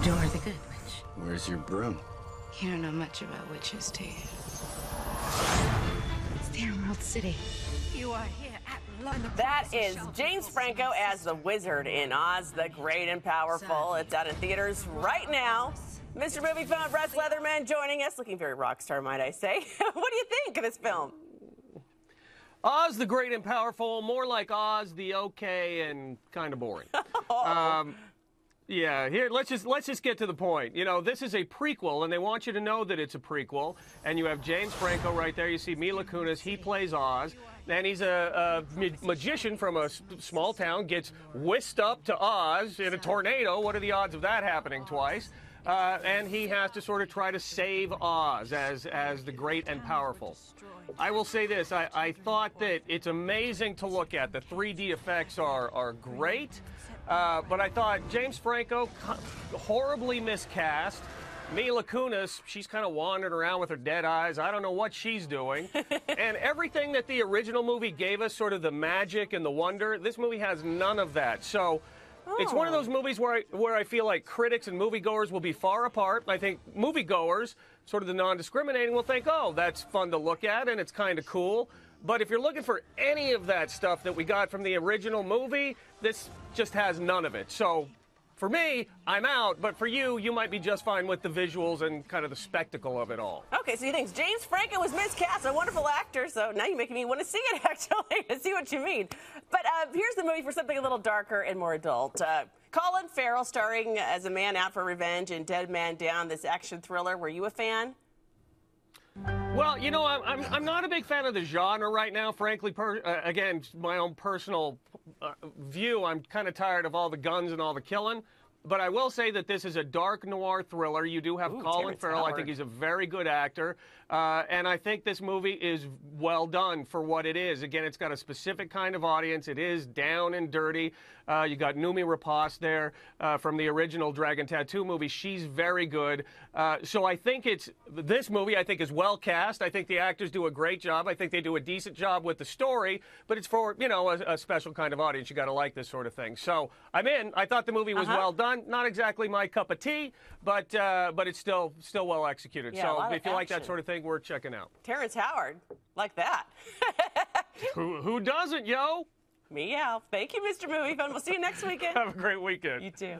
Dora the Good Witch. Where's your broom? You don't know much about witches, do you? It's the Emerald City. You are here at London. That is James Franco as the wizard in Oz the Great and Powerful. It's out in theaters right now. Mr. Movie Phone, Russ Leatherman joining us, looking very rock star, might I say. What do you think of this film? Oz the Great and Powerful, more like Oz the okay and kind of boring. Yeah, here let's just get to the point. You know, this is a prequel, and they want you to know that it's a prequel. And you have James Franco right there. You see Mila Kunis. He plays Oz, and he's a magician from a small town. Gets whisked up to Oz in a tornado. What are the odds of that happening twice? And he has to sort of try to save Oz as the great and powerful. I will say this, I thought that it's amazing to look at. The 3D effects are great, but I thought James Franco, horribly miscast. Mila Kunis, she's kind of wandering around with her dead eyes. I don't know what she's doing. And everything that the original movie gave us, sort of the magic and the wonder, this movie has none of that. So it's one of those movies where I feel like critics and moviegoers will be far apart. I think moviegoers, sort of the non-discriminating, will think, oh, that's fun to look at and it's kind of cool. But if you're looking for any of that stuff that we got from the original movie, this just has none of it. So for me, I'm out, but for you, you might be just fine with the visuals and kind of the spectacle of it all. Okay, so you think James Franco was miscast, a wonderful actor, so now you're making me want to see it, actually, to see what you mean. But here's the movie for something a little darker and more adult. Colin Farrell starring as a man out for revenge in Dead Man Down, this action thriller. Were you a fan? Well, you know, I'm not a big fan of the genre right now, frankly. Again, my own personal view, I'm kind of tired of all the guns and all the killing. But I will say that this is a dark noir thriller. You do have Colin Farrell. I think he's a very good actor. And I think this movie is well done for what it is. Again, it's got a specific kind of audience. It is down and dirty. You got Noomi Rapace there from the original Dragon Tattoo movie. She's very good. So I think this movie, I think, is well cast. I think the actors do a great job. I think they do a decent job with the story. But it's for, you know, a special kind of audience. You got to like this sort of thing. So I'm in. I thought the movie was well done. Not exactly my cup of tea, but it's still well executed. Yeah, so if you like that sort of thing, worth checking out. Terrence Howard, like that. Who doesn't, yo? Meow. Thank you, Mr. Movie Phone. We'll see you next weekend. Have a great weekend. You too.